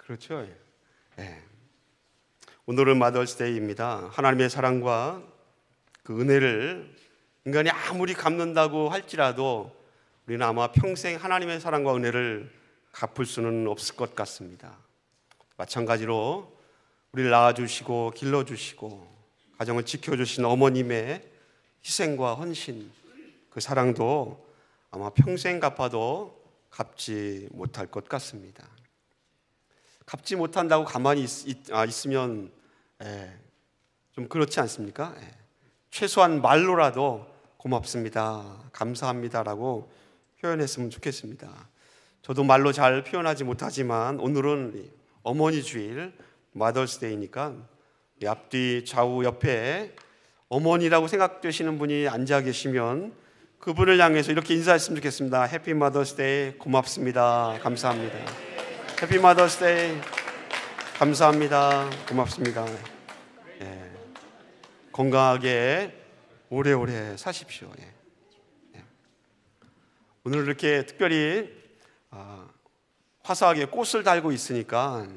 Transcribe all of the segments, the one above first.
그렇죠. 예. 오늘은 마더스데이입니다. 하나님의 사랑과 그 은혜를 인간이 아무리 갚는다고 할지라도 우리는 아마 평생 하나님의 사랑과 은혜를 갚을 수는 없을 것 같습니다. 마찬가지로 우리를 낳아주시고 길러주시고 가정을 지켜주신 어머님의 희생과 헌신, 그 사랑도 아마 평생 갚아도 갚지 못할 것 같습니다. 갚지 못한다고 가만히 있으면 좀 그렇지 않습니까? 최소한 말로라도 고맙습니다, 감사합니다라고 표현했으면 좋겠습니다. 저도 말로 잘 표현하지 못하지만 오늘은 어머니 주일 마더스데이니까 앞뒤 좌우 옆에 어머니라고 생각되시는 분이 앉아 계시면 그분을 향해서 이렇게 인사했으면 좋겠습니다. 해피 마더스데이, 고맙습니다, 감사합니다. 해피 마더스데이, 감사합니다, 고맙습니다. 건강하게 오래오래 사십시오. 오늘 이렇게 특별히 화사하게 꽃을 달고 있으니까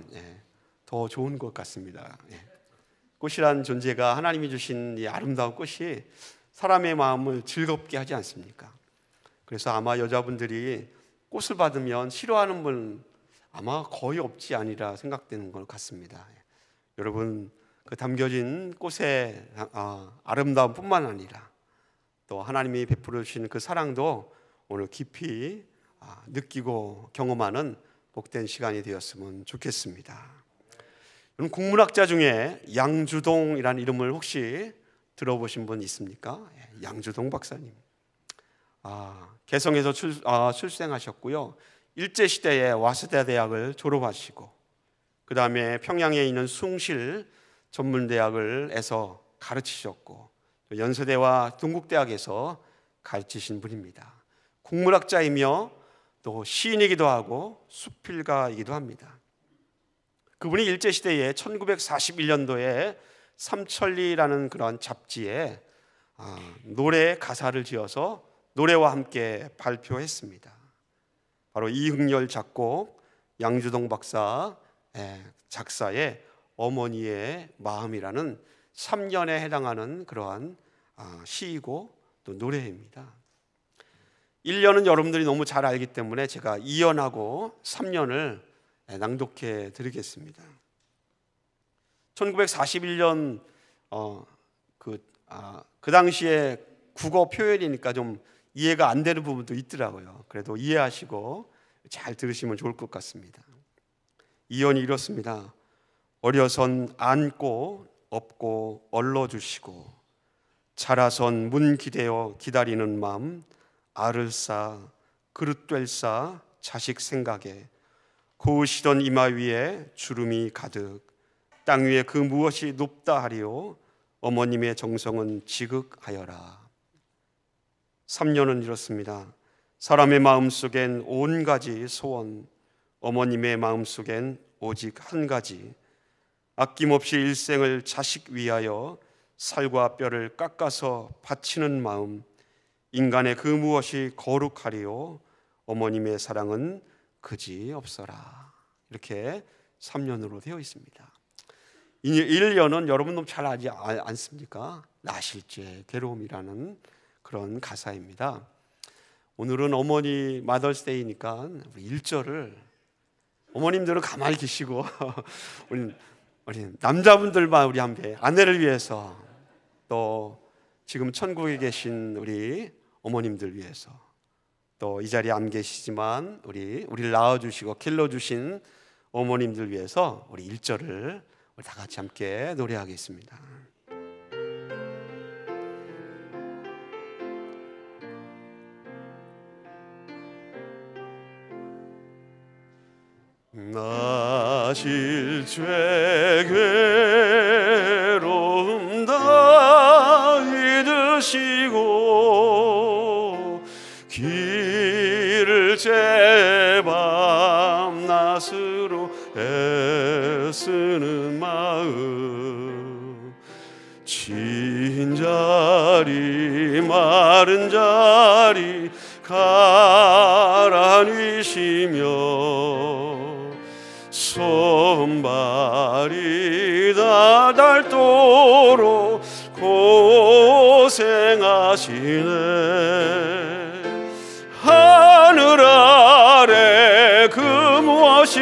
더 좋은 것 같습니다. 꽃이란 존재가 하나님이 주신 이 아름다운 꽃이 사람의 마음을 즐겁게 하지 않습니까? 그래서 아마 여자분들이 꽃을 받으면 싫어하는 분 아마 거의 없지 않으리라 생각되는 것 같습니다. 여러분, 그 담겨진 꽃의 아름다움뿐만 아니라 또 하나님이 베풀어 주신 그 사랑도 오늘 깊이 느끼고 경험하는 복된 시간이 되었으면 좋겠습니다. 여러분, 국문학자 중에 양주동이라는 이름을 혹시 들어보신 분 있습니까? 양주동 박사님. 개성에서 출생하셨고요. 일제시대에 와세다 대학을 졸업하시고 그 다음에 평양에 있는 숭실 전문대학을에서 가르치셨고 연세대와 동국대학에서 가르치신 분입니다. 국문학자이며 또 시인이기도 하고 수필가이기도 합니다. 그분이 일제시대에 1941년도에 삼천리라는 그런 잡지에 노래 가사를 지어서 노래와 함께 발표했습니다. 바로 이흥열 작곡, 양주동 박사 작사의 어머니의 마음이라는 3년에 해당하는 그러한 시이고 또 노래입니다. 1년은 여러분들이 너무 잘 알기 때문에 제가 2년하고 3년을 낭독해 드리겠습니다. 1941년 그 당시에 국어 표현이니까 좀 이해가 안 되는 부분도 있더라고요. 그래도 이해하시고 잘 들으시면 좋을 것 같습니다. 이연이 이렇습니다. 어려선 안고 업고 얼러주시고 자라선 문 기대어 기다리는 마음 알을 싸 그릇 될 싸 자식 생각에 고우시던 이마 위에 주름이 가득 땅 위에 그 무엇이 높다 하리요 어머님의 정성은 지극하여라. 3년은 이렇습니다. 사람의 마음속엔 온 가지 소원, 어머님의 마음속엔 오직 한 가지, 아낌없이 일생을 자식 위하여 살과 뼈를 깎아서 바치는 마음, 인간의 그 무엇이 거룩하리요 어머님의 사랑은 그지없어라. 이렇게 3년으로 되어 있습니다. 1년은 여러분 너무 잘 알지 않습니까? 나실제, 괴로움이라는 그런 가사입니다. 오늘은 어머니 마더스데이니까 1절을 어머님들은 가만히 계시고 우리 남자분들만 우리 함께 아내를 위해서 또 지금 천국에 계신 우리 어머님들 위해서 또 이 자리에 안 계시지만 우리를 낳아주시고 길러주신 어머님들 위해서 우리 1절을 우리 다 같이 함께 노래하겠습니다. 나실죄 괴로움 다 잊으시고 길을 제밤낮으로 애쓰는 마음 진 자리 마른 자리 가라앉으시며 손발이 다 닳도록 고생하시네. 하늘 아래 그 무엇이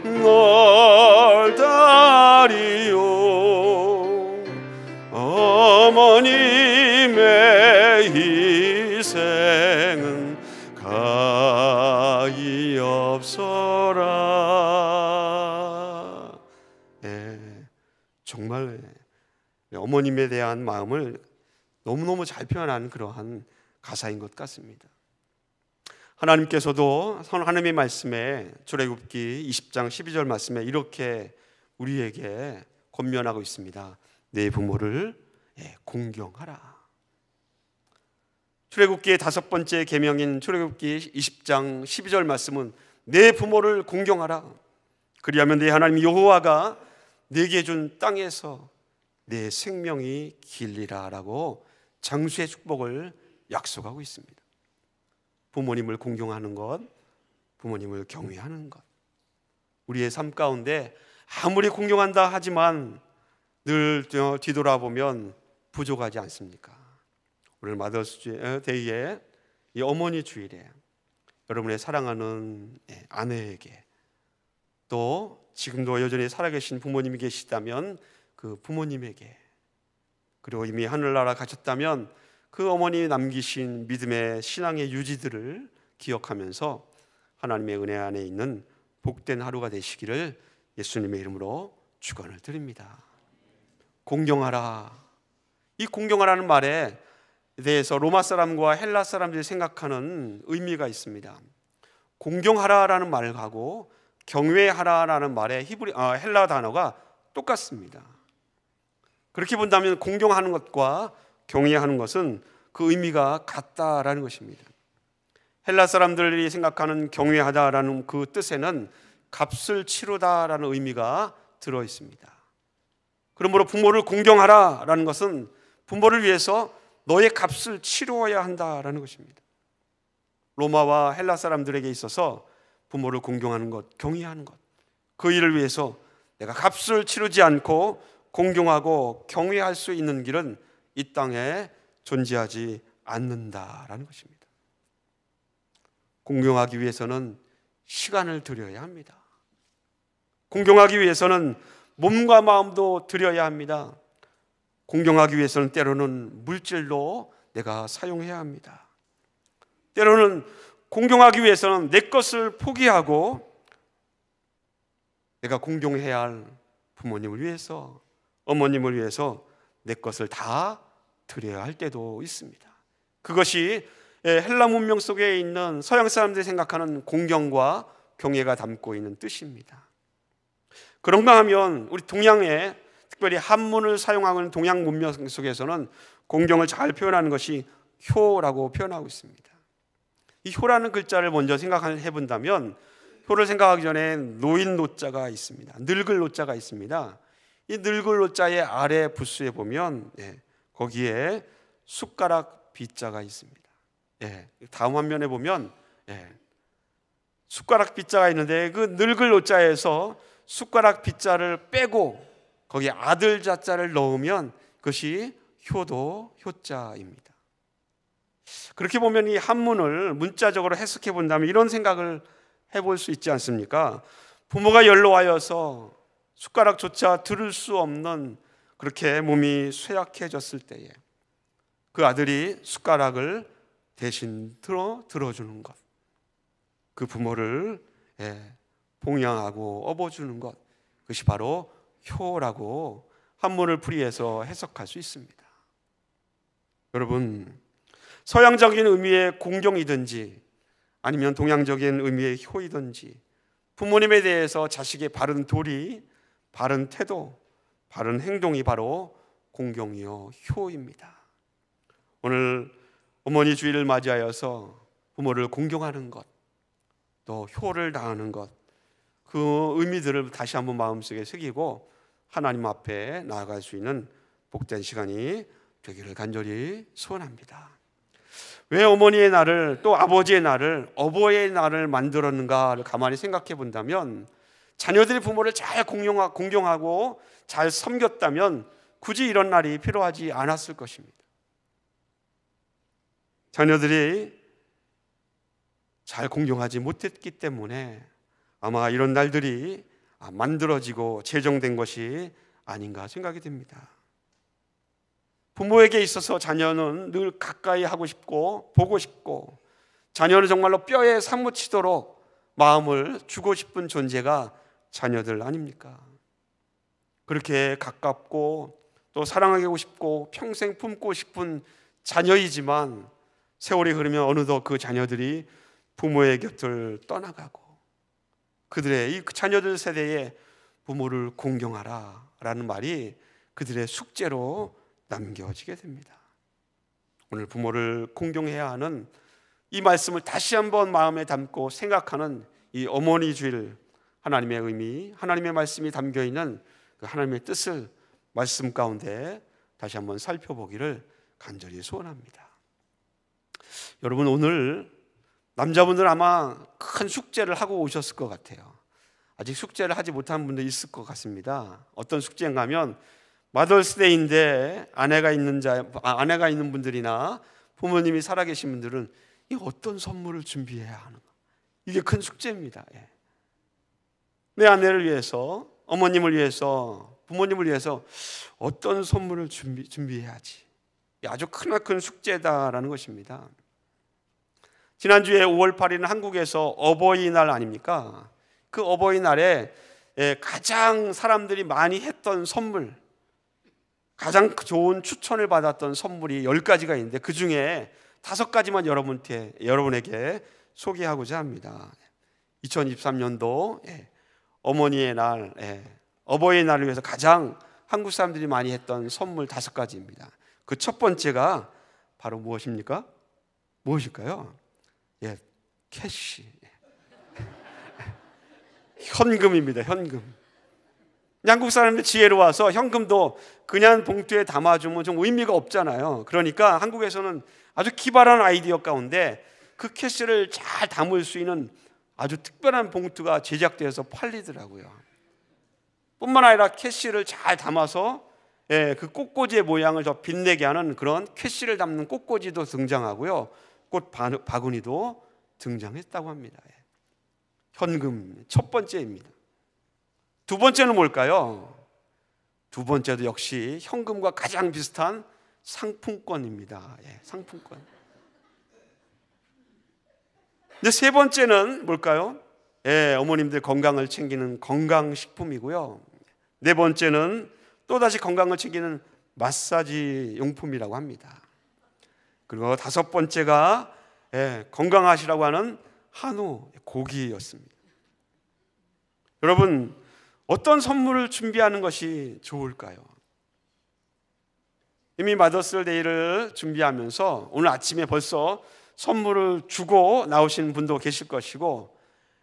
넓다리요. 어머님의 희생은 가히 없어라. 정말 어머님에 대한 마음을 너무너무 잘 표현한 그러한 가사인 것 같습니다. 하나님께서도 하나님의 말씀에 출애굽기 20장 12절 말씀에 이렇게 우리에게 권면하고 있습니다. 내 부모를 공경하라. 출애굽기의 5번째 계명인 출애굽기 20장 12절 말씀은 내 부모를 공경하라. 그리하면 내 하나님 여호와가 내게 준 땅에서 내 생명이 길리라 라고 장수의 축복을 약속하고 있습니다. 부모님을 공경하는 것, 부모님을 경외하는 것, 우리의 삶 가운데 아무리 공경한다 하지만 늘 뒤돌아보면 부족하지 않습니까? 오늘 마더스데이에 이 어머니 주일에 여러분의 사랑하는 아내에게, 또 지금도 여전히 살아계신 부모님이 계시다면 그 부모님에게, 그리고 이미 하늘나라 가셨다면 그 어머니 남기신 믿음의 신앙의 유지들을 기억하면서 하나님의 은혜 안에 있는 복된 하루가 되시기를 예수님의 이름으로 축원을 드립니다. 공경하라. 이 공경하라는 말에 대해서 로마 사람과 헬라 사람들이 생각하는 의미가 있습니다. 공경하라라는 말하고 경외하라라는 말의 헬라 단어가 똑같습니다. 그렇게 본다면 공경하는 것과 경외하는 것은 그 의미가 같다라는 것입니다. 헬라 사람들이 생각하는 경외하다라는 그 뜻에는 값을 치르다라는 의미가 들어 있습니다. 그러므로 부모를 공경하라라는 것은 부모를 위해서 너의 값을 치루어야 한다라는 것입니다. 로마와 헬라 사람들에게 있어서 부모를 공경하는 것, 경외하는 것, 그 일을 위해서 내가 값을 치르지 않고 공경하고 경외할 수 있는 길은 이 땅에 존재하지 않는다라는 것입니다. 공경하기 위해서는 시간을 들여야 합니다. 공경하기 위해서는 몸과 마음도 들여야 합니다. 공경하기 위해서는 때로는 물질도 내가 사용해야 합니다. 때로는 공경하기 위해서는 내 것을 포기하고 내가 공경해야 할 부모님을 위해서, 어머님을 위해서 내 것을 다 드려야 할 때도 있습니다. 그것이 헬라 문명 속에 있는 서양 사람들이 생각하는 공경과 경외가 담고 있는 뜻입니다. 그런가 하면 우리 동양에, 특별히 한문을 사용하고 있는 동양 문명 속에서는 공경을 잘 표현하는 것이 효라고 표현하고 있습니다. 이 효라는 글자를 먼저 생각해 본다면, 효를 생각하기 전에 노인 노자가 있습니다. 늙을 노자가 있습니다. 이 늙을 노자의 아래 부수에 보면 거기에 숟가락 비자가 있습니다. 다음 화면에 보면 숟가락 비자가 있는데, 그 늙을 노자에서 숟가락 비자를 빼고 거기에 아들 자자를 넣으면 그것이 효도 효자입니다. 그렇게 보면 이 한문을 문자적으로 해석해 본다면 이런 생각을 해볼 수 있지 않습니까? 부모가 연로하여서 숟가락조차 들을 수 없는, 그렇게 몸이 쇠약해졌을 때에 그 아들이 숟가락을 대신 들어주는 것, 그 부모를 봉양하고 업어주는 것, 그것이 바로 효라고 한문을 풀이해서 해석할 수 있습니다. 여러분, 서양적인 의미의 공경이든지 아니면 동양적인 의미의 효이든지 부모님에 대해서 자식의 바른 도리, 바른 태도, 바른 행동이 바로 공경이요 효입니다. 오늘 어머니 주일을 맞이하여서 부모를 공경하는 것, 또 효를 다하는 것, 그 의미들을 다시 한번 마음속에 새기고 하나님 앞에 나아갈 수 있는 복된 시간이 되기를 간절히 소원합니다. 왜 어머니의 날을 또 아버지의 날을 어버이의 날을 만들었는가를 가만히 생각해 본다면 자녀들이 부모를 잘 공경하고 잘 섬겼다면 굳이 이런 날이 필요하지 않았을 것입니다. 자녀들이 잘 공경하지 못했기 때문에 아마 이런 날들이 만들어지고 제정된 것이 아닌가 생각이 됩니다. 부모에게 있어서 자녀는 늘 가까이 하고 싶고 보고 싶고 자녀는 정말로 뼈에 사무치도록 마음을 주고 싶은 존재가 자녀들 아닙니까? 그렇게 가깝고 또 사랑하고 싶고 평생 품고 싶은 자녀이지만 세월이 흐르면 어느덧 그 자녀들이 부모의 곁을 떠나가고 그들의 이 자녀들 세대에 부모를 공경하라 라는 말이 그들의 숙제로 남겨지게 됩니다. 오늘 부모를 공경해야 하는 이 말씀을 다시 한번 마음에 담고 생각하는 이 어머니 주일 하나님의 의미, 하나님의 말씀이 담겨있는 그 하나님의 뜻을 말씀 가운데 다시 한번 살펴보기를 간절히 소원합니다. 여러분, 오늘 남자분들 아마 큰 숙제를 하고 오셨을 것 같아요. 아직 숙제를 하지 못한 분도 있을 것 같습니다. 어떤 숙제인가 하면 마더스데이인데 아내가 있는 분들이나 부모님이 살아계신 분들은 이 어떤 선물을 준비해야 하는가, 이게 큰 숙제입니다. 내 아내를 위해서, 어머님을 위해서, 부모님을 위해서 어떤 선물을 준비해야지, 아주 크나큰 숙제다라는 것입니다. 지난주에 5월 8일은 한국에서 어버이날 아닙니까? 그 어버이날에 가장 사람들이 많이 했던 선물, 가장 좋은 추천을 받았던 선물이 10가지가 있는데 그 중에 5가지만 여러분에게 소개하고자 합니다. 2023년도 어머니의 날, 어버이날을 위해서 가장 한국 사람들이 많이 했던 선물 5가지입니다. 그 첫 번째가 바로 무엇입니까? 무엇일까요? 캐시, 현금입니다. 현금. 한국 사람들 지혜로워서 현금도 그냥 봉투에 담아주면 좀 의미가 없잖아요. 그러니까 한국에서는 아주 기발한 아이디어 가운데 그 캐시를 잘 담을 수 있는 아주 특별한 봉투가 제작되어서 팔리더라고요. 뿐만 아니라 캐시를 잘 담아서 그 꽃꽂이의 모양을 더 빛내게 하는 그런 캐시를 담는 꽃꽂이도 등장하고요, 꽃 바구니도 등장했다고 합니다. 현금 첫 번째입니다. 두 번째는 뭘까요? 두 번째도 역시 현금과 가장 비슷한 상품권입니다. 상품권. 근데 세 번째는 뭘까요? 어머님들 건강을 챙기는 건강식품이고요. 네 번째는 또다시 건강을 챙기는 마사지 용품이라고 합니다. 그리고 5번째가 건강하시라고 하는 한우 고기였습니다. 여러분, 어떤 선물을 준비하는 것이 좋을까요? 이미 마더스데이를 준비하면서 오늘 아침에 벌써 선물을 주고 나오신 분도 계실 것이고,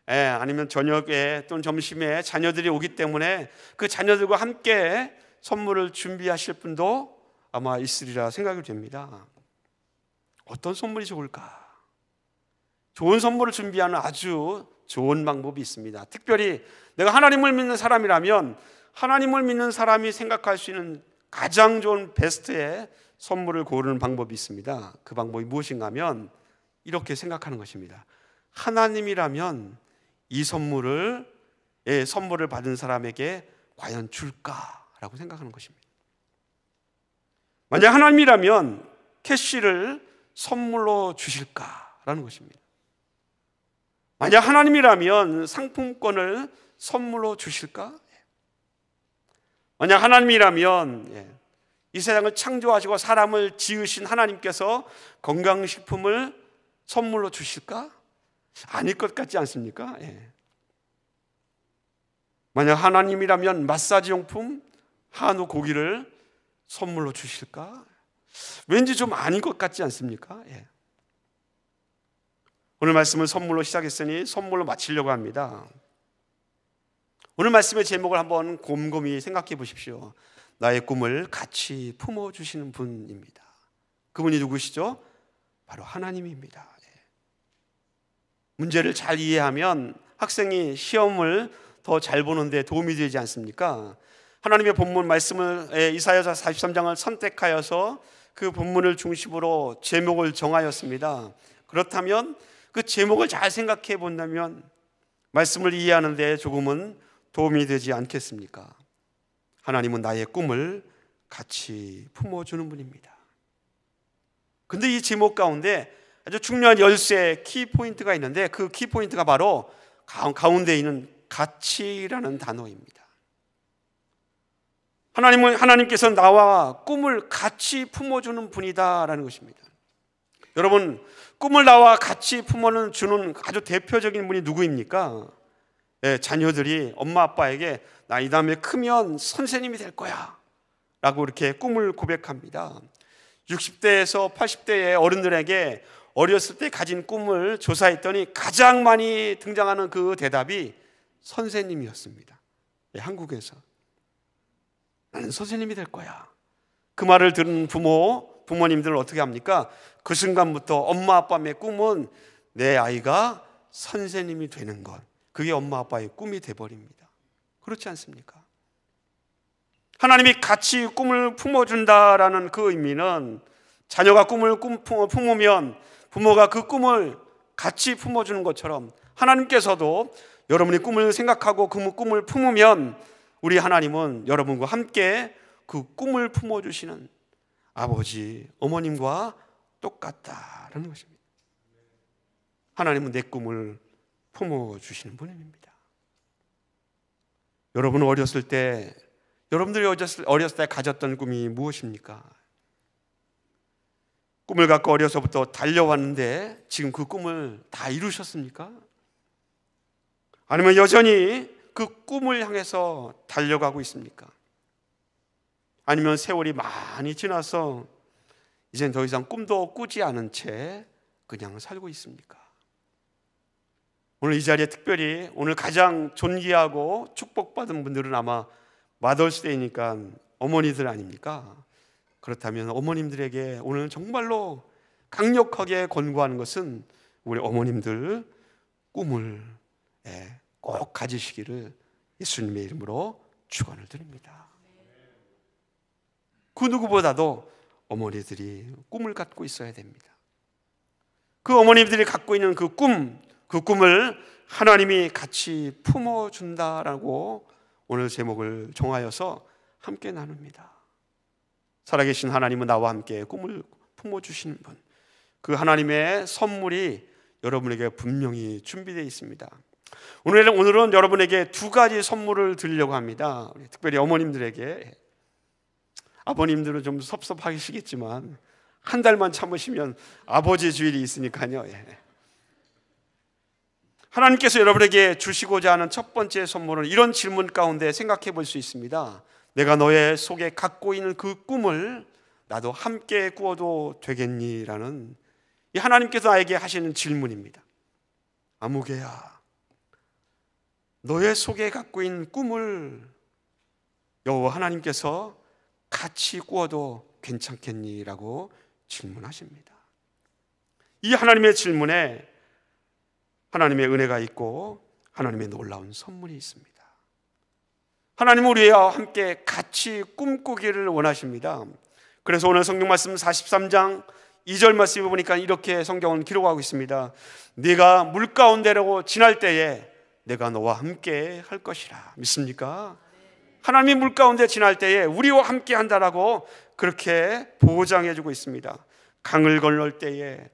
아니면 저녁에 또는 점심에 자녀들이 오기 때문에 그 자녀들과 함께 선물을 준비하실 분도 아마 있으리라 생각이 됩니다. 어떤 선물이 좋을까? 좋은 선물을 준비하는 아주 좋은 방법이 있습니다. 특별히 내가 하나님을 믿는 사람이라면 하나님을 믿는 사람이 생각할 수 있는 가장 좋은 베스트의 선물을 고르는 방법이 있습니다. 그 방법이 무엇인가 하면 이렇게 생각하는 것입니다. 하나님이라면 이 선물을 받은 사람에게 과연 줄까라고 생각하는 것입니다. 만약 하나님이라면 캐시를 선물로 주실까라는 것입니다. 만약 하나님이라면 상품권을 선물로 주실까? 만약 하나님이라면 이 세상을 창조하시고 사람을 지으신 하나님께서 건강식품을 선물로 주실까? 아닐 것 같지 않습니까? 만약 하나님이라면 마사지 용품, 한우 고기를 선물로 주실까? 왠지 좀 아닌 것 같지 않습니까? 오늘 말씀을 선물로 시작했으니 선물로 마치려고 합니다. 오늘 말씀의 제목을 한번 곰곰이 생각해 보십시오. 나의 꿈을 같이 품어주시는 분입니다. 그분이 누구시죠? 바로 하나님입니다. 문제를 잘 이해하면 학생이 시험을 더 잘 보는 데 도움이 되지 않습니까? 하나님의 본문 말씀을 이사야서 43장을 선택하여서 그 본문을 중심으로 제목을 정하였습니다. 그렇다면 그 제목을 잘 생각해 본다면 말씀을 이해하는 데 조금은 도움이 되지 않겠습니까? 하나님은 나의 꿈을 같이 품어주는 분입니다. 근데 이 제목 가운데 아주 중요한 열쇠 키포인트가 있는데 그 키포인트가 바로 가운데 있는 같이라는 단어입니다. 하나님께서 나와 꿈을 같이 품어주는 분이다라는 것입니다. 여러분, 꿈을 나와 같이 품어주는 아주 대표적인 분이 누구입니까? 자녀들이 엄마 아빠에게 나 이 다음에 크면 선생님이 될 거야 라고 이렇게 꿈을 고백합니다. 60대에서 80대의 어른들에게 어렸을 때 가진 꿈을 조사했더니 가장 많이 등장하는 그 대답이 선생님이었습니다. 한국에서 나는 선생님이 될 거야. 그 말을 들은 부모님들은 어떻게 합니까? 그 순간부터 엄마 아빠의 꿈은 내 아이가 선생님이 되는 것, 그게 엄마 아빠의 꿈이 돼버립니다. 그렇지 않습니까? 하나님이 같이 꿈을 품어준다라는 그 의미는 자녀가 꿈을 품으면 부모가 그 꿈을 같이 품어주는 것처럼 하나님께서도 여러분이 꿈을 생각하고 그 꿈을 품으면 우리 하나님은 여러분과 함께 그 꿈을 품어주시는 아버지, 어머님과 똑같다라는 것입니다. 하나님은 내 꿈을 품어주시는 분입니다. 여러분은 여러분들이 어렸을 때 가졌던 꿈이 무엇입니까? 꿈을 갖고 어려서부터 달려왔는데 지금 그 꿈을 다 이루셨습니까? 아니면 여전히 그 꿈을 향해서 달려가고 있습니까? 아니면 세월이 많이 지나서 이젠 더 이상 꿈도 꾸지 않은 채 그냥 살고 있습니까? 오늘 이 자리에 특별히 오늘 가장 존귀하고 축복받은 분들은 아마 마더스데이니까 어머니들 아닙니까? 그렇다면 어머님들에게 오늘 정말로 강력하게 권고하는 것은 우리 어머님들 꿈을 꼭 가지시기를 예수님의 이름으로 축원을 드립니다. 그 누구보다도 어머니들이 꿈을 갖고 있어야 됩니다. 그 어머니들이 갖고 있는 그 꿈을 하나님이 같이 품어준다라고 오늘 제목을 정하여서 함께 나눕니다. 살아계신 하나님은 나와 함께 꿈을 품어주시는 분, 그 하나님의 선물이 여러분에게 분명히 준비되어 있습니다. 오늘은 여러분에게 두 가지 선물을 드리려고 합니다. 특별히 어머님들에게. 아버님들은 좀 섭섭하시겠지만 한 달만 참으시면 아버지 주일이 있으니까요. 하나님께서 여러분에게 주시고자 하는 첫 번째 선물은 이런 질문 가운데 생각해 볼 수 있습니다. 내가 너의 속에 갖고 있는 그 꿈을 나도 함께 꾸어도 되겠니? 라는 이 하나님께서 나에게 하시는 질문입니다. 아무개야, 너의 속에 갖고 있는 꿈을 여호와 하나님께서 같이 꾸어도 괜찮겠니? 라고 질문하십니다. 이 하나님의 질문에 하나님의 은혜가 있고 하나님의 놀라운 선물이 있습니다. 하나님은 우리와 함께 같이 꿈꾸기를 원하십니다. 그래서 오늘 성경 말씀 43장 2절 말씀을 보니까 이렇게 성경은 기록하고 있습니다. 네가 물 가운데로 지날 때에 내가 너와 함께 할 것이라. 믿습니까? 하나님이 물 가운데 지날 때에 우리와 함께 한다라고 그렇게 보장해 주고 있습니다. 강을 건널 때에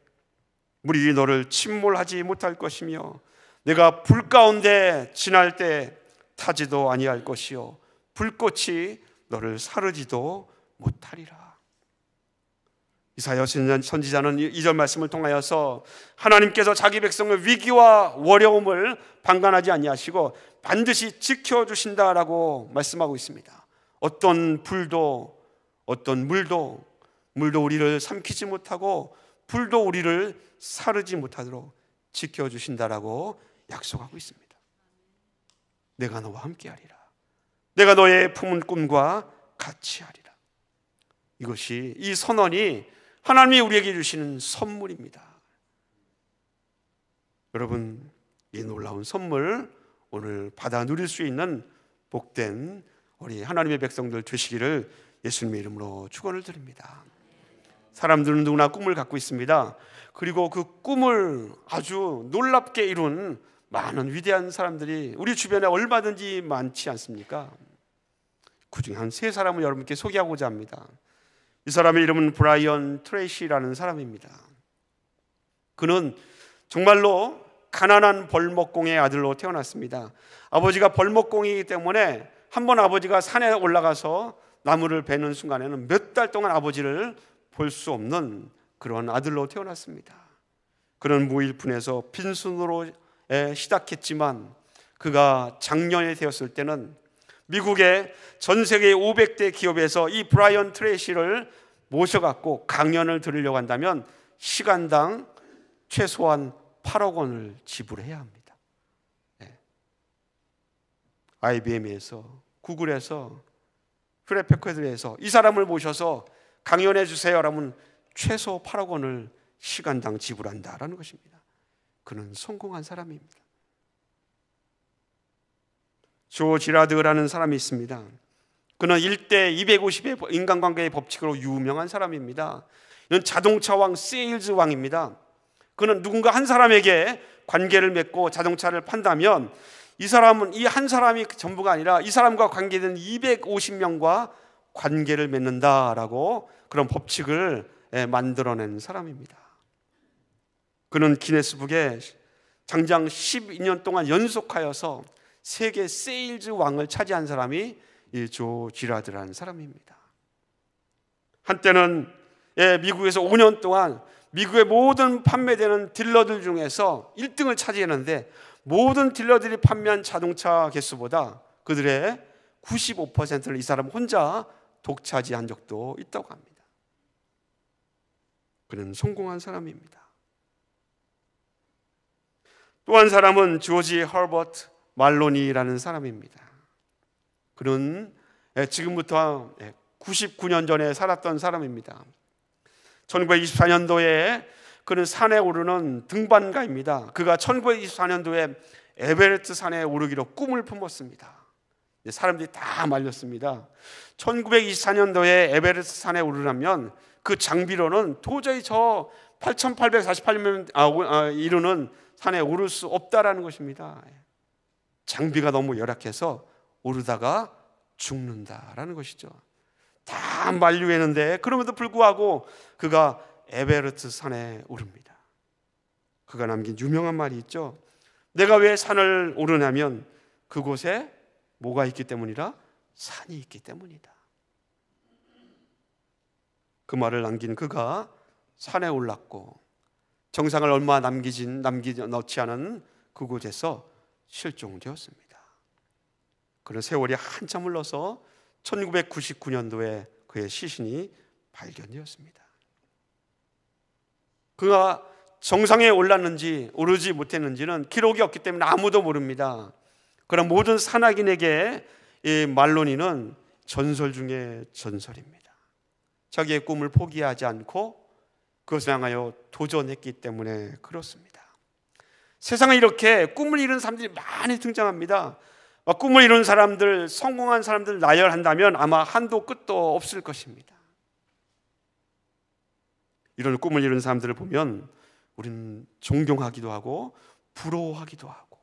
물이 너를 침몰하지 못할 것이며 내가 불 가운데 지날 때 타지도 아니할 것이요 불꽃이 너를 사르지도 못하리라. 이사야 선지자는 2절 말씀을 통하여서 하나님께서 자기 백성의 위기와 어려움을 방관하지 아니하시고 반드시 지켜주신다라고 말씀하고 있습니다. 어떤 불도 어떤 물도 우리를 삼키지 못하고 불도 우리를 사르지 못하도록 지켜주신다라고 약속하고 있습니다. 내가 너와 함께하리라. 내가 너의 품은 꿈과 같이 하리라. 이 선언이 하나님이 우리에게 주시는 선물입니다. 여러분, 이 놀라운 선물 오늘 받아 누릴 수 있는 복된 우리 하나님의 백성들 되시기를 예수님의 이름으로 축원을 드립니다. 사람들은 누구나 꿈을 갖고 있습니다. 그리고 그 꿈을 아주 놀랍게 이룬 많은 위대한 사람들이 우리 주변에 얼마든지 많지 않습니까? 그중에 한 세 사람을 여러분께 소개하고자 합니다. 이 사람의 이름은 브라이언 트레이시라는 사람입니다. 그는 정말로 가난한 벌목공의 아들로 태어났습니다. 아버지가 벌목공이기 때문에 한번 아버지가 산에 올라가서 나무를 베는 순간에는 몇 달 동안 아버지를 볼 수 없는 그런 아들로 태어났습니다. 그는 무일푼에서 빈손으로 시작했지만 그가 장년이 되었을 때는 미국의 전 세계 500대 기업에서 이 브라이언 트레이시를 모셔갖고 강연을 들으려고 한다면 시간당 최소한 8억 원을 지불해야 합니다. IBM에서, 구글에서, 휴렛패커드에서 이 사람을 모셔서 강연해 주세요 라면 최소 8억 원을 시간당 지불한다라는 것입니다. 그는 성공한 사람입니다. 조 지라드라는 사람이 있습니다. 그는 1대 250의 인간관계의 법칙으로 유명한 사람입니다. 이는 자동차 왕, 세일즈 왕입니다. 그는 누군가 한 사람에게 관계를 맺고 자동차를 판다면 이 사람은 이 한 사람이 전부가 아니라 이 사람과 관계된 250명과 관계를 맺는다라고 그런 법칙을 만들어낸 사람입니다. 그는 기네스북에 장장 12년 동안 연속하여서 세계 세일즈 왕을 차지한 사람이 이 조 지라드라는 사람입니다. 한때는 미국에서 5년 동안 미국의 모든 판매되는 딜러들 중에서 1등을 차지했는데 모든 딜러들이 판매한 자동차 개수보다 그들의 95%를 이 사람 혼자 독차지한 적도 있다고 합니다. 그는 성공한 사람입니다. 또 한 사람은 조지 허버트 말로니라는 사람입니다. 그는 지금부터 99년 전에 살았던 사람입니다. 1924년도에 그는 산에 오르는 등반가입니다. 그가 1924년도에 에베레스트 산에 오르기로 꿈을 품었습니다. 사람들이 다 말렸습니다. 1924년도에 에베레스트 산에 오르려면 그 장비로는 도저히 저 8,848명 이루는 산에 오를 수 없다라는 것입니다. 장비가 너무 열악해서 오르다가 죽는다라는 것이죠. 다 만류했는데 그럼에도 불구하고 그가 에베레스트 산에 오릅니다. 그가 남긴 유명한 말이 있죠. 내가 왜 산을 오르냐면 그곳에 뭐가 있기 때문이라? 산이 있기 때문이다. 그 말을 남긴 그가 산에 올랐고 정상을 얼마 넣지 않은 그곳에서 실종되었습니다. 그런 세월이 한참 흘러서 1999년도에 그의 시신이 발견되었습니다. 그가 정상에 올랐는지 오르지 못했는지는 기록이 없기 때문에 아무도 모릅니다. 그러나 모든 산악인에게 이 말로니는 전설 중에 전설입니다. 자기의 꿈을 포기하지 않고 그것을 향하여 도전했기 때문에 그렇습니다. 세상에 이렇게 꿈을 이룬 사람들이 많이 등장합니다. 꿈을 이룬 사람들, 성공한 사람들 나열한다면 아마 한도 끝도 없을 것입니다. 이런 꿈을 이룬 사람들을 보면 우리는 존경하기도 하고 부러워하기도 하고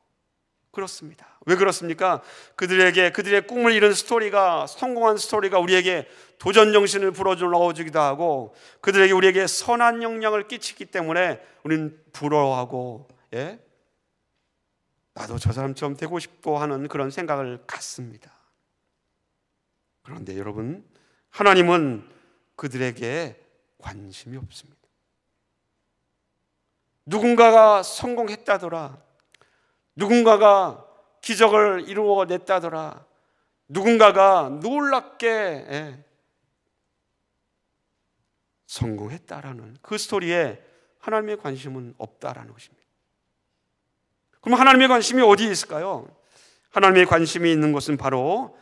그렇습니다. 왜 그렇습니까? 그들의 꿈을 이룬 스토리가, 성공한 스토리가 우리에게 도전 정신을 불어넣어주기도 하고 그들에게 우리에게 선한 영향을 끼치기 때문에 우리는 부러워하고 나도 저 사람처럼 되고 싶고 하는 그런 생각을 갖습니다. 그런데 여러분, 하나님은 그들에게 관심이 없습니다. 누군가가 성공했다더라, 누군가가 기적을 이루어냈다더라, 누군가가 놀랍게 성공했다라는 그 스토리에 하나님의 관심은 없다라는 것입니다. 그럼 하나님의 관심이 어디에 있을까요? 하나님의 관심이 있는 것은 바로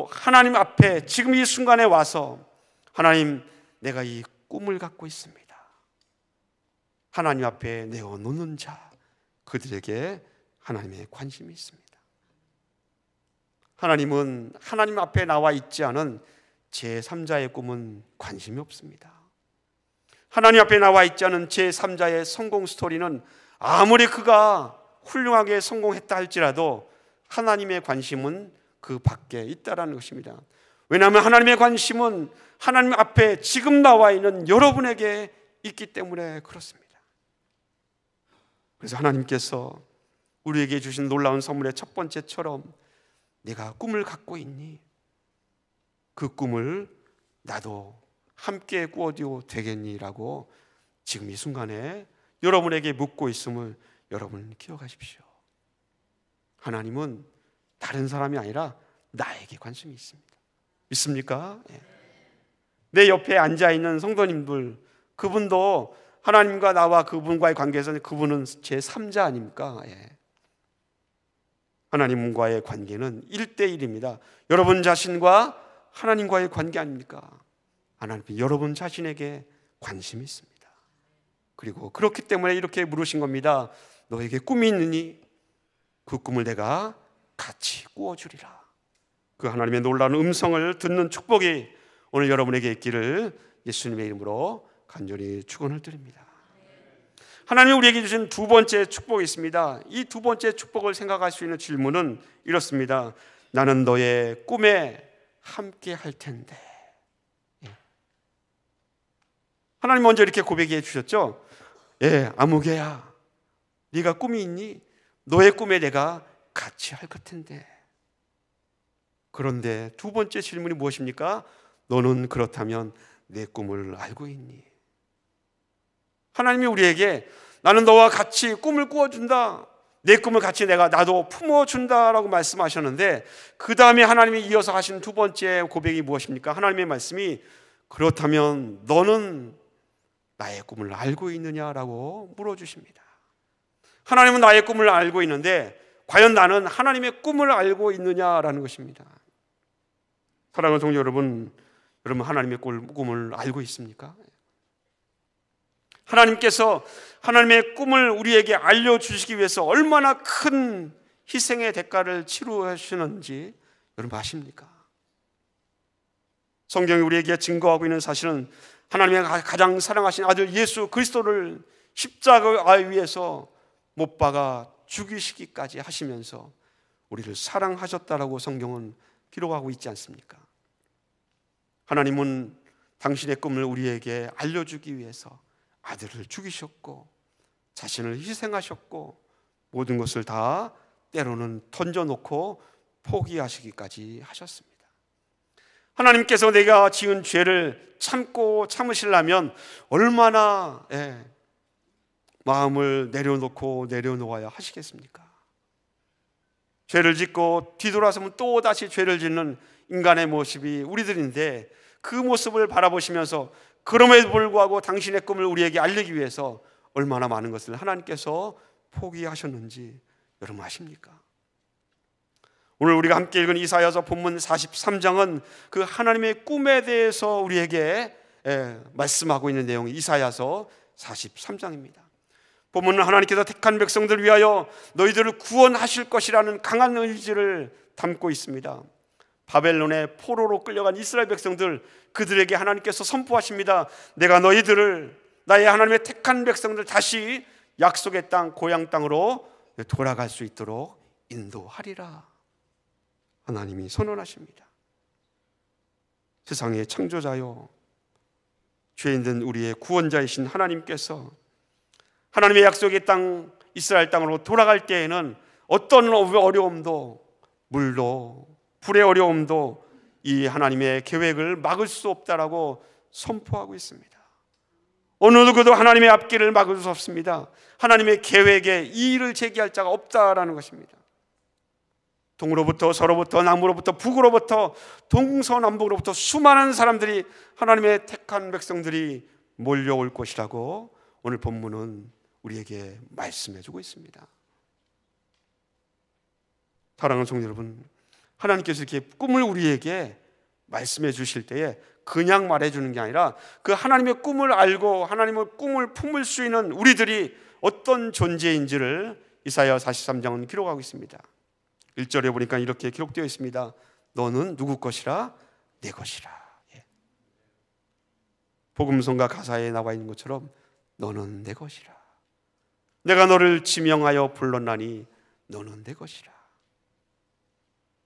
하나님 앞에 지금 이 순간에 와서 하나님, 내가 이 꿈을 갖고 있습니다. 하나님 앞에 내어놓는 자, 그들에게 하나님의 관심이 있습니다. 하나님은 하나님 앞에 나와 있지 않은 제3자의 꿈은 관심이 없습니다. 하나님 앞에 나와 있지 않은 제3자의 성공 스토리는 아무리 그가 훌륭하게 성공했다 할지라도 하나님의 관심은 그 밖에 있다라는 것입니다. 왜냐하면 하나님의 관심은 하나님 앞에 지금 나와 있는 여러분에게 있기 때문에 그렇습니다. 그래서 하나님께서 우리에게 주신 놀라운 선물의 첫 번째처럼 내가 꿈을 갖고 있니? 그 꿈을 나도 함께 꾸어도 되겠니라고 지금 이 순간에 여러분에게 묻고 있음을 여러분 기억하십시오. 하나님은 다른 사람이 아니라 나에게 관심이 있습니다. 믿습니까? 내 옆에 앉아있는 성도님들, 그분도 하나님과 나와 그분과의 관계에서는 그분은 제3자 아닙니까? 하나님과의 관계는 1대1입니다. 여러분 자신과 하나님과의 관계 아닙니까? 하나님은 여러분 자신에게 관심이 있습니다. 그리고 그렇기 때문에 이렇게 물으신 겁니다. 너에게 꿈이 있느니 그 꿈을 내가 같이 꾸어주리라. 그 하나님의 놀라운 음성을 듣는 축복이 오늘 여러분에게 있기를 예수님의 이름으로 간절히 축원을 드립니다. 하나님이 우리에게 주신 두 번째 축복이 있습니다. 이 두 번째 축복을 생각할 수 있는 질문은 이렇습니다. 나는 너의 꿈에 함께 할 텐데. 하나님 먼저 이렇게 고백해 주셨죠. 아무개야, 네가 꿈이 있니? 너의 꿈에 내가 같이 할 텐데. 그런데 두 번째 질문이 무엇입니까? 너는 그렇다면 내 꿈을 알고 있니? 하나님이 우리에게 나는 너와 같이 꿈을 꾸어준다, 내 꿈을 같이 나도 품어준다라고 말씀하셨는데, 그 다음에 하나님이 이어서 하신 두 번째 고백이 무엇입니까? 하나님의 말씀이 그렇다면 너는 나의 꿈을 알고 있느냐라고 물어주십니다. 하나님은 나의 꿈을 알고 있는데 과연 나는 하나님의 꿈을 알고 있느냐라는 것입니다. 사랑하는 성도 여러분, 하나님의 꿈을 알고 있습니까? 하나님께서 하나님의 꿈을 우리에게 알려주시기 위해서 얼마나 큰 희생의 대가를 치루하시는지 여러분 아십니까? 성경이 우리에게 증거하고 있는 사실은 하나님의 가장 사랑하신 아들 예수 그리스도를 십자가 위에서 못 박아 죽이시기까지 하시면서 우리를 사랑하셨다라고 성경은 기록하고 있지 않습니까? 하나님은 당신의 꿈을 우리에게 알려주기 위해서 아들을 죽이셨고 자신을 희생하셨고 모든 것을 다 때로는 던져놓고 포기하시기까지 하셨습니다. 하나님께서 내가 지은 죄를 참고 참으시려면 얼마나 마음을 내려놓아야 하시겠습니까? 죄를 짓고 뒤돌아서면 또 다시 죄를 짓는 인간의 모습이 우리들인데, 그 모습을 바라보시면서 그럼에도 불구하고 당신의 꿈을 우리에게 알리기 위해서 얼마나 많은 것을 하나님께서 포기하셨는지 여러분 아십니까? 오늘 우리가 함께 읽은 이사야서 본문 43장은 그 하나님의 꿈에 대해서 우리에게 말씀하고 있는 내용이 이사야서 43장입니다. 본문은 하나님께서 택한 백성들을 위하여 너희들을 구원하실 것이라는 강한 의지를 담고 있습니다. 바벨론의 포로로 끌려간 이스라엘 백성들, 그들에게 하나님께서 선포하십니다. 내가 너희들을, 나의 하나님의 택한 백성들 다시 약속의 땅, 고향 땅으로 돌아갈 수 있도록 인도하리라. 하나님이 선언하십니다. 세상의 창조자요, 죄인된 우리의 구원자이신 하나님께서 하나님의 약속의 땅, 이스라엘 땅으로 돌아갈 때에는 어떤 어려움도, 물도, 불의 어려움도 이 하나님의 계획을 막을 수 없다라고 선포하고 있습니다. 어느 누구도 하나님의 앞길을 막을 수 없습니다. 하나님의 계획에 이의를 제기할 자가 없다라는 것입니다. 동으로부터 서로부터 남으로부터 북으로부터 동서남북으로부터 수많은 사람들이, 하나님의 택한 백성들이 몰려올 것이라고 오늘 본문은 우리에게 말씀해주고 있습니다. 사랑하는 성도 여러분, 하나님께서 이렇게 꿈을 우리에게 말씀해 주실 때에 그냥 말해주는 게 아니라 그 하나님의 꿈을 알고 하나님의 꿈을 품을 수 있는 우리들이 어떤 존재인지를 이사야 43장은 기록하고 있습니다. 1절에 보니까 이렇게 기록되어 있습니다. 너는 누구 것이라? 내 것이라. 복음성가 가사에 나와 있는 것처럼 너는 내 것이라. 내가 너를 지명하여 불렀나니 너는 내 것이라.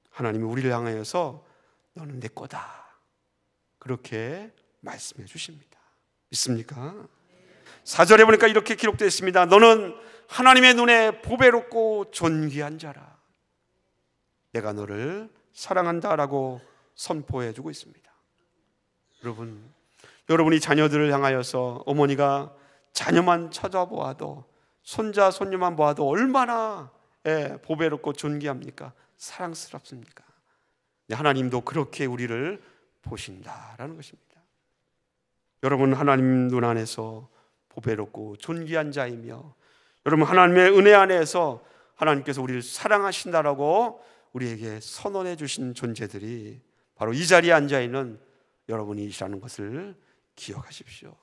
하나님이 우리를 향하여서 너는 내 거다, 그렇게 말씀해 주십니다. 믿습니까? 4절에 보니까 이렇게 기록되어 있습니다. 너는 하나님의 눈에 보배롭고 존귀한 자라. 내가 너를 사랑한다라고 선포해 주고 있습니다. 여러분이 자녀들을 향하여서 어머니가 자녀만 찾아보아도, 손자 손녀만 보아도 얼마나 보배롭고 존귀합니까? 사랑스럽습니까? 하나님도 그렇게 우리를 보신다라는 것입니다. 여러분, 하나님 눈 안에서 보배롭고 존귀한 자이며, 여러분 하나님의 은혜 안에서 하나님께서 우리를 사랑하신다라고 우리에게 선언해 주신 존재들이 바로 이 자리에 앉아 있는 여러분이시라는 것을 기억하십시오.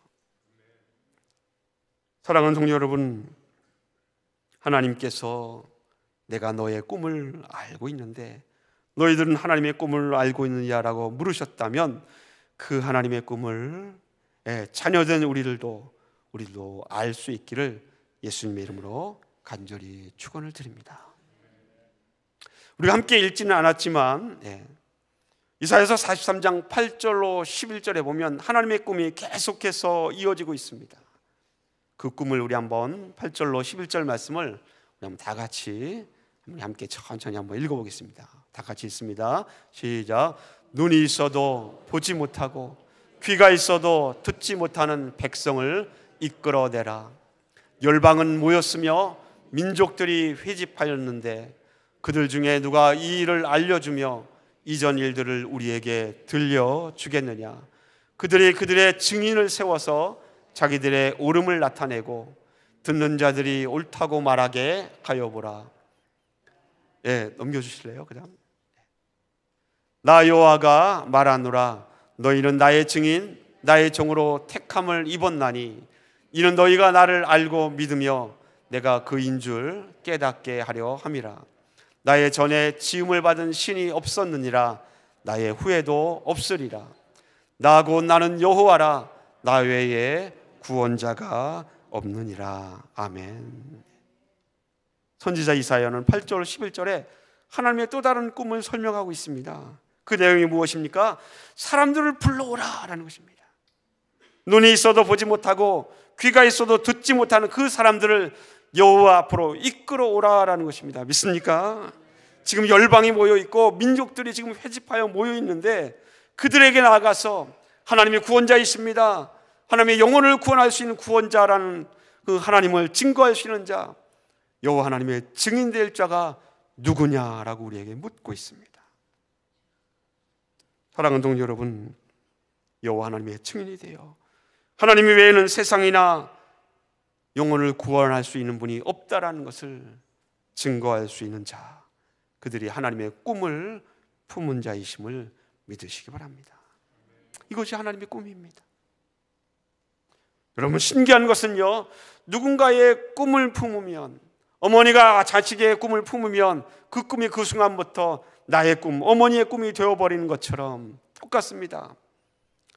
사랑하는 성도 여러분, 하나님께서 내가 너의 꿈을 알고 있는데 너희들은 하나님의 꿈을 알고 있느냐라고 물으셨다면, 그 하나님의 꿈을 자녀된 우리들도 알 수 있기를 예수님의 이름으로 간절히 축원을 드립니다. 우리가 함께 읽지는 않았지만 이사야서 43장 8절로 11절에 보면 하나님의 꿈이 계속해서 이어지고 있습니다. 그 꿈을 우리 한번 8절로 11절 말씀을 우리 한번 다 같이 함께 천천히 한번 읽어보겠습니다. 다 같이 읽습니다. 시작. 눈이 있어도 보지 못하고 귀가 있어도 듣지 못하는 백성을 이끌어내라. 열방은 모였으며 민족들이 회집하였는데 그들 중에 누가 이 일을 알려주며 이전 일들을 우리에게 들려주겠느냐. 그들이 그들의 증인을 세워서 자기들의 옳음을 나타내고 듣는 자들이 옳다고 말하게 하여 보라. 넘겨주실래요? 그 다음. 나 여호와가 말하노라. 너희는 나의 증인 나의 종으로 택함을 입었나니 이는 너희가 나를 알고 믿으며 내가 그인 줄 깨닫게 하려 함이라. 나의 전에 지음을 받은 신이 없었느니라. 나의 후에도 없으리라. 나 곧 나는 여호와라. 나 외에 구원자가 없느니라. 아멘. 선지자 이사야는 8절 11절에 하나님의 또 다른 꿈을 설명하고 있습니다. 그 내용이 무엇입니까? 사람들을 불러오라 라는 것입니다. 눈이 있어도 보지 못하고 귀가 있어도 듣지 못하는 그 사람들을 여호와 앞으로 이끌어오라 라는 것입니다. 믿습니까? 지금 열방이 모여있고 민족들이 지금 회집하여 모여있는데 그들에게 나아가서 하나님의 구원자이십니다, 하나님의 영혼을 구원할 수 있는 구원자라는 그 하나님을 증거할 수 있는 자, 여호와 하나님의 증인될 자가 누구냐라고 우리에게 묻고 있습니다. 사랑하는 동료 여러분, 여호와 하나님의 증인이 되어 하나님 외에는 세상이나 영혼을 구원할 수 있는 분이 없다라는 것을 증거할 수 있는 자, 그들이 하나님의 꿈을 품은 자이심을 믿으시기 바랍니다. 이것이 하나님의 꿈입니다. 여러분, 신기한 것은요, 누군가의 꿈을 품으면, 어머니가 자식의 꿈을 품으면 그 꿈이 그 순간부터 나의 꿈, 어머니의 꿈이 되어버리는 것처럼 똑같습니다.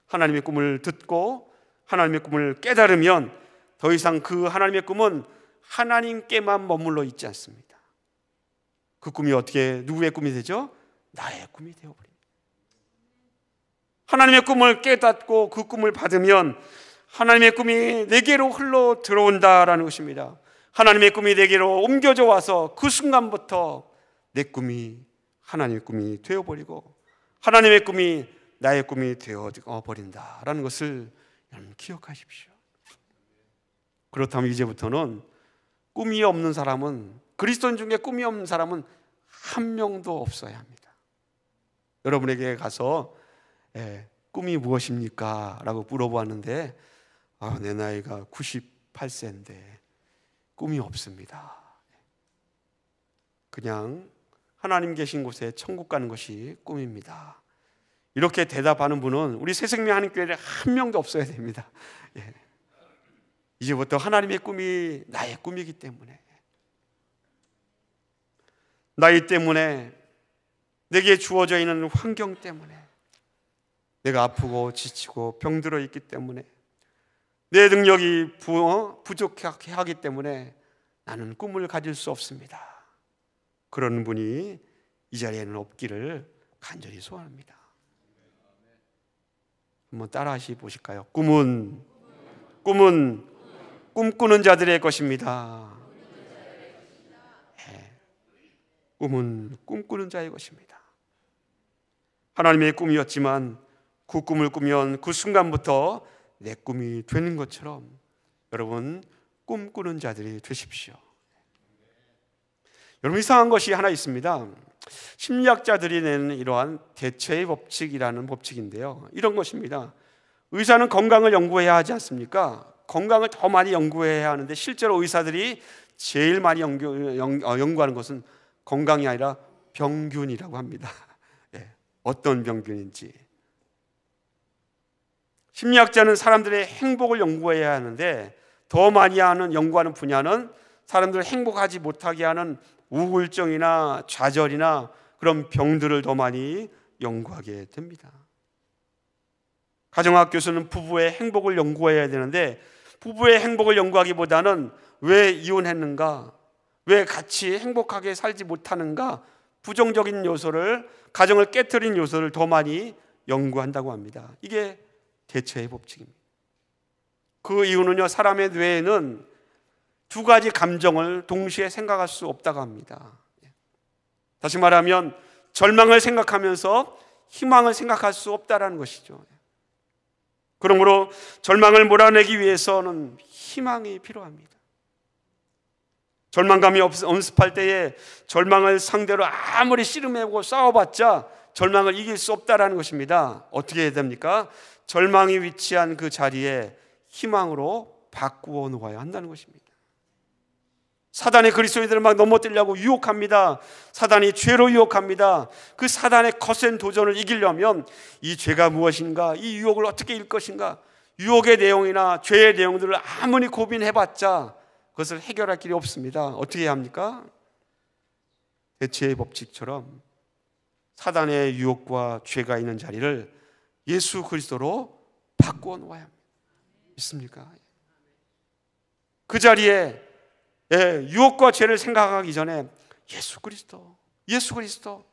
하나님의 꿈을 듣고 하나님의 꿈을 깨달으면 더 이상 그 하나님의 꿈은 하나님께만 머물러 있지 않습니다. 그 꿈이 어떻게 누구의 꿈이 되죠? 나의 꿈이 되어버립니다. 하나님의 꿈을 깨닫고 그 꿈을 받으면 하나님의 꿈이 내게로 흘러 들어온다라는 것입니다. 하나님의 꿈이 내게로 옮겨져 와서 그 순간부터 내 꿈이 하나님의 꿈이 되어버리고 하나님의 꿈이 나의 꿈이 되어버린다라는 것을 여러분 기억하십시오. 그렇다면 이제부터는 꿈이 없는 사람은, 그리스도인 중에 꿈이 없는 사람은 한 명도 없어야 합니다. 여러분에게 가서 꿈이 무엇입니까? 라고 물어보았는데 내 나이가 98세인데 꿈이 없습니다. 그냥 하나님 계신 곳에 천국 가는 것이 꿈입니다. 이렇게 대답하는 분은 우리 새생명 하나님교회에 한 명도 없어야 됩니다. 예. 이제부터 하나님의 꿈이 나의 꿈이기 때문에, 나이 때문에, 내게 주어져 있는 환경 때문에, 내가 아프고 지치고 병들어 있기 때문에, 내 능력이 부족하게 하기 때문에 나는 꿈을 가질 수 없습니다. 그런 분이 이 자리에는 없기를 간절히 소원합니다. 한번 따라 하시 보실까요? 꿈은 꿈꾸는 자들의 것입니다. 네. 꿈은 꿈꾸는 자의 것입니다. 하나님의 꿈이었지만 그 꿈을 꾸면 그 순간부터 내 꿈이 되는 것처럼 여러분 꿈꾸는 자들이 되십시오. 여러분, 이상한 것이 하나 있습니다. 심리학자들이 내는 이러한 대체의 법칙이라는 법칙인데요, 이런 것입니다. 의사는 건강을 연구해야 하지 않습니까? 건강을 더 많이 연구해야 하는데 실제로 의사들이 제일 많이 연구하는 것은 건강이 아니라 병균이라고 합니다. 예, 어떤 병균인지. 심리학자는 사람들의 행복을 연구해야 하는데 더 많이 연구하는 분야는 사람들을 행복하지 못하게 하는 우울증이나 좌절이나 그런 병들을 더 많이 연구하게 됩니다. 가정학 교수는 부부의 행복을 연구해야 되는데 부부의 행복을 연구하기보다는 왜 이혼했는가, 왜 같이 행복하게 살지 못하는가, 부정적인 요소를, 가정을 깨트린 요소를 더 많이 연구한다고 합니다. 이게 대체의 법칙입니다. 그 이유는요, 사람의 뇌에는 두 가지 감정을 동시에 생각할 수 없다고 합니다. 다시 말하면 절망을 생각하면서 희망을 생각할 수 없다는 것이죠. 그러므로 절망을 몰아내기 위해서는 희망이 필요합니다. 절망감이 엄습할 때에 절망을 상대로 아무리 씨름해보고 싸워봤자 절망을 이길 수 없다는 것입니다. 어떻게 해야 됩니까? 절망이 위치한 그 자리에 희망으로 바꾸어 놓아야 한다는 것입니다. 사단의 그리스도인들을 막 넘어뜨리려고 유혹합니다. 사단이 죄로 유혹합니다. 그 사단의 거센 도전을 이기려면 이 죄가 무엇인가, 이 유혹을 어떻게 이길 것인가, 유혹의 내용이나 죄의 내용들을 아무리 고민해봤자 그것을 해결할 길이 없습니다. 어떻게 해야 합니까? 대체의 법칙처럼 사단의 유혹과 죄가 있는 자리를 예수 그리스도로 바꾸어 놓아야 합니다. 있습니까? 그 자리에 유혹과 죄를 생각하기 전에 예수 그리스도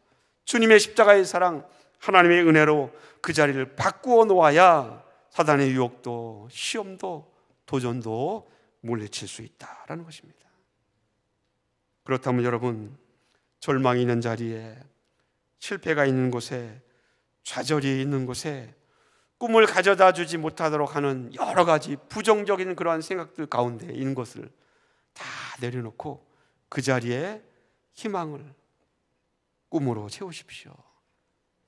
주님의 십자가의 사랑, 하나님의 은혜로 그 자리를 바꾸어 놓아야 사단의 유혹도 시험도 도전도 물리칠 수 있다라는 것입니다. 그렇다면 여러분, 절망이 있는 자리에, 실패가 있는 곳에, 좌절이 있는 곳에 꿈을 가져다 주지 못하도록 하는 여러 가지 부정적인 그러한 생각들 가운데 있는 것을 다 내려놓고 그 자리에 희망을, 꿈으로 채우십시오.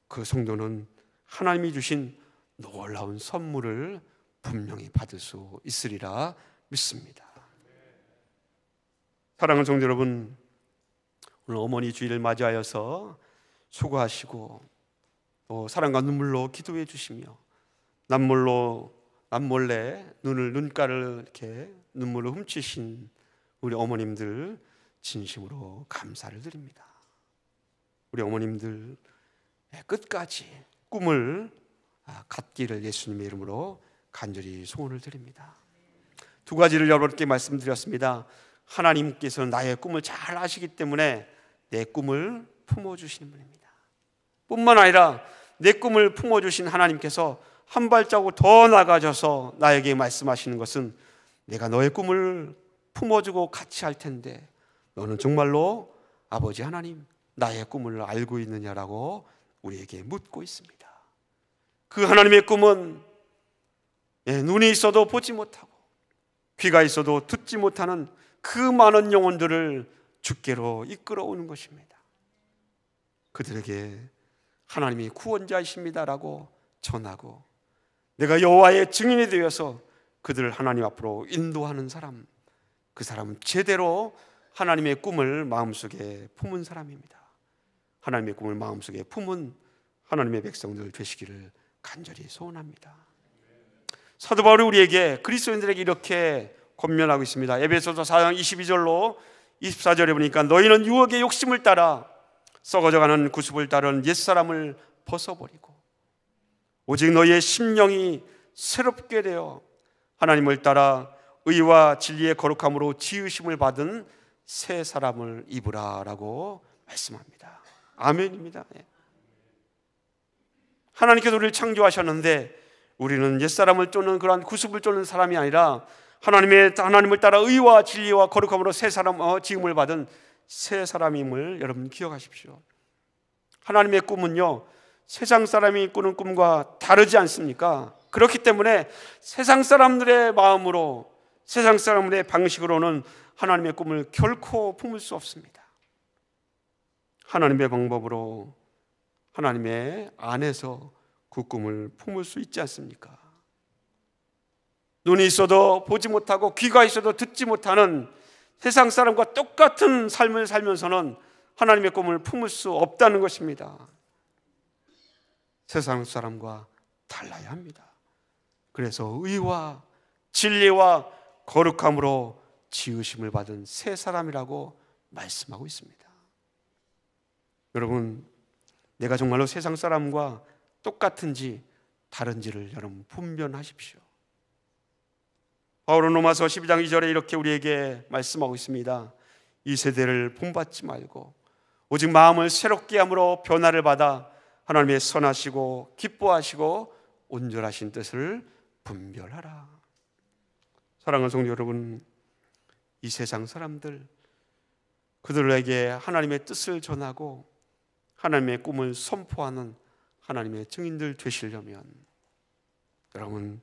그 성도는 하나님이 주신 놀라운 선물을 분명히 받을 수 있으리라 믿습니다. 사랑하는 성도 여러분, 오늘 어머니 주일을 맞이하여서 수고하시고 또 사랑과 눈물로 기도해 주시며 남몰래 눈가를 이렇게 눈물로 훔치신 우리 어머님들 진심으로 감사를 드립니다. 우리 어머님들 끝까지 꿈을 갖기를 예수님의 이름으로 간절히 소원을 드립니다. 두 가지를 여러분께 말씀드렸습니다. 하나님께서는 나의 꿈을 잘 아시기 때문에 내 꿈을 품어주시는 분입니다. 뿐만 아니라 내 꿈을 품어주신 하나님께서 한 발자국 더 나가셔서 나에게 말씀하시는 것은 내가 너의 꿈을 품어주고 같이 할 텐데 너는 정말로 아버지 하나님 나의 꿈을 알고 있느냐라고 우리에게 묻고 있습니다. 그 하나님의 꿈은 눈이 있어도 보지 못하고 귀가 있어도 듣지 못하는 그 많은 영혼들을 주께로 이끌어오는 것입니다. 그들에게 하나님이 구원자이십니다라고 전하고 내가 여호와의 증인이 되어서 그들을 하나님 앞으로 인도하는 사람, 그 사람은 제대로 하나님의 꿈을 마음속에 품은 사람입니다. 하나님의 꿈을 마음속에 품은 하나님의 백성들 되시기를 간절히 소원합니다. 사도 바울이 우리에게, 그리스도인들에게 이렇게 권면하고 있습니다. 에베소서 4장 22절로 24절에 보니까 너희는 유혹의 욕심을 따라 썩어져가는 구습을 따른 옛사람을 벗어버리고 오직 너희의 심령이 새롭게 되어 하나님을 따라 의와 진리의 거룩함으로 지으심을 받은 새 사람을 입으라 라고 말씀합니다. 아멘입니다. 하나님께서 우리를 창조하셨는데 우리는 옛사람을 쫓는 그러한 구습을 쫓는 사람이 아니라 하나님을 따라 의와 진리와 거룩함으로 새 사람 지음을 받은 새 사람임을 여러분 기억하십시오. 하나님의 꿈은요, 세상 사람이 꾸는 꿈과 다르지 않습니까? 그렇기 때문에 세상 사람들의 마음으로, 세상 사람들의 방식으로는 하나님의 꿈을 결코 품을 수 없습니다. 하나님의 방법으로, 하나님의 안에서 그 꿈을 품을 수 있지 않습니까? 눈이 있어도 보지 못하고 귀가 있어도 듣지 못하는 세상 사람과 똑같은 삶을 살면서는 하나님의 꿈을 품을 수 없다는 것입니다. 세상 사람과 달라야 합니다. 그래서 의와 진리와 거룩함으로 지으심을 받은 새 사람이라고 말씀하고 있습니다. 여러분, 내가 정말로 세상 사람과 똑같은지 다른지를 여러분 분별하십시오. 바울은 로마서 12장 2절에 이렇게 우리에게 말씀하고 있습니다. 이 세대를 본받지 말고 오직 마음을 새롭게 함으로 변화를 받아 하나님의 선하시고 기뻐하시고 온전하신 뜻을 분별하라. 사랑하는 성도 여러분, 이 세상 사람들, 그들에게 하나님의 뜻을 전하고 하나님의 꿈을 선포하는 하나님의 증인들 되시려면 여러분,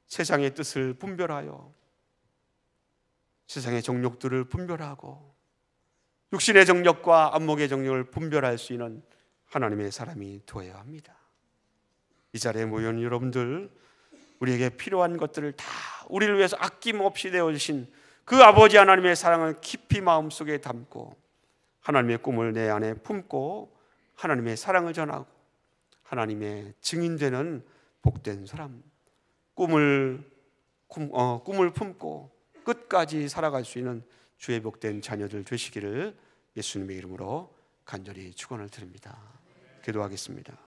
세상의 뜻을 분별하여 세상의 정욕들을 분별하고 육신의 정욕과 안목의 정욕을 분별할 수 있는 하나님의 사람이 되어야 합니다. 이 자리에 모여있는 여러분들, 우리에게 필요한 것들을 다 우리를 위해서 아낌없이 내어주신 그 아버지 하나님의 사랑을 깊이 마음속에 담고 하나님의 꿈을 내 안에 품고 하나님의 사랑을 전하고 하나님의 증인되는 복된 사람, 꿈을 품고 끝까지 살아갈 수 있는 주의 복된 자녀들 되시기를 예수님의 이름으로 간절히 축원을 드립니다. 기도하겠습니다.